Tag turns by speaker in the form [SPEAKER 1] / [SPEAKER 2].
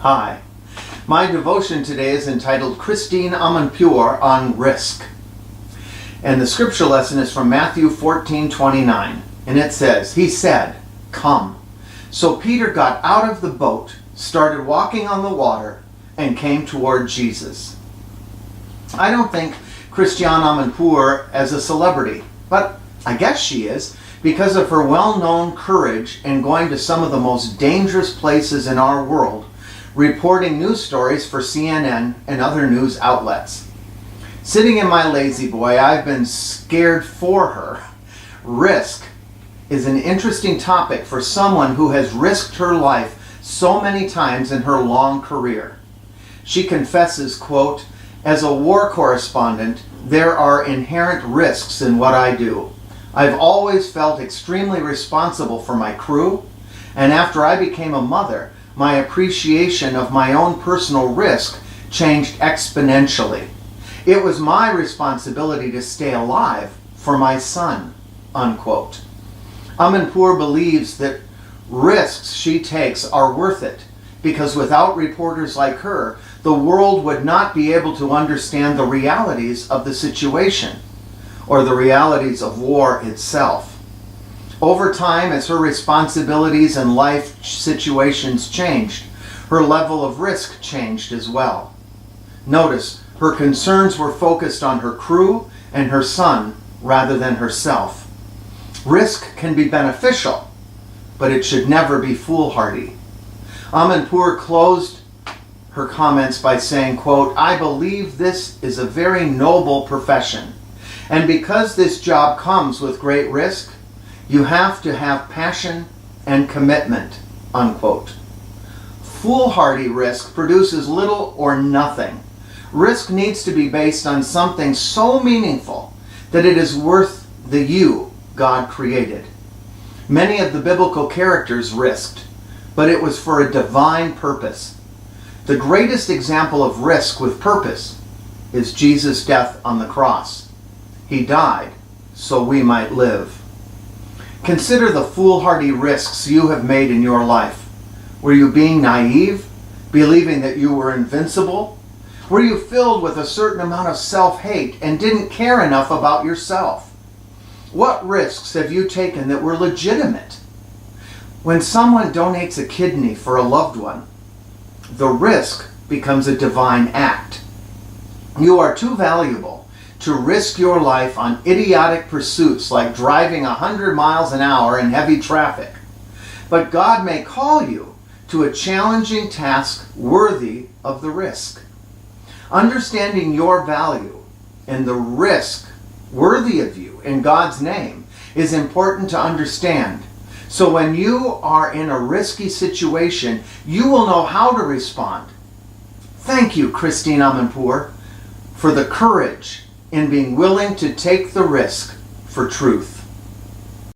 [SPEAKER 1] Hi. My devotion today is entitled Christiane Amanpour on Risk. And the scripture lesson is from Matthew 14:29. And it says, He said, "Come." So Peter got out of the boat, started walking on the water, and came toward Jesus. I don't think Christiane Amanpour as a celebrity, but I guess she is, because of her well-known courage in going to some of the most dangerous places in our world, reporting news stories for CNN and other news outlets. Sitting in my lazy boy, I've been scared for her. Risk is an interesting topic for someone who has risked her life so many times in her long career. She confesses, quote, "As a war correspondent, there are inherent risks in what I do. I've always felt extremely responsible for my crew, and after I became a mother, my appreciation of my own personal risk changed exponentially. It was my responsibility to stay alive for my son," unquote. Amanpour believes that risks she takes are worth it, because without reporters like her, the world would not be able to understand the realities of the situation, or the realities of war itself. Over time, as her responsibilities and life situations changed, her level of risk changed as well. Notice, her concerns were focused on her crew and her son rather than herself. Risk can be beneficial, but it should never be foolhardy. Amanpour closed her comments by saying, quote, "I believe this is a very noble profession, and because this job comes with great risk, you have to have passion and commitment," unquote. Foolhardy risk produces little or nothing. Risk needs to be based on something so meaningful that it is worth the you God created. Many of the biblical characters risked, but it was for a divine purpose. The greatest example of risk with purpose is Jesus' death on the cross. He died so we might live. Consider the foolhardy risks you have made in your life. Were you being naive, believing that you were invincible? Were you filled with a certain amount of self-hate and didn't care enough about yourself? What risks have you taken that were legitimate? When someone donates a kidney for a loved one, the risk becomes a divine act. You are too valuable to risk your life on idiotic pursuits like driving 100 miles an hour in heavy traffic. But God may call you to a challenging task worthy of the risk. Understanding your value and the risk worthy of you in God's name is important to understand. So when you are in a risky situation, you will know how to respond. Thank you, Christiane Amanpour, for the courage in being willing to take the risk for truth.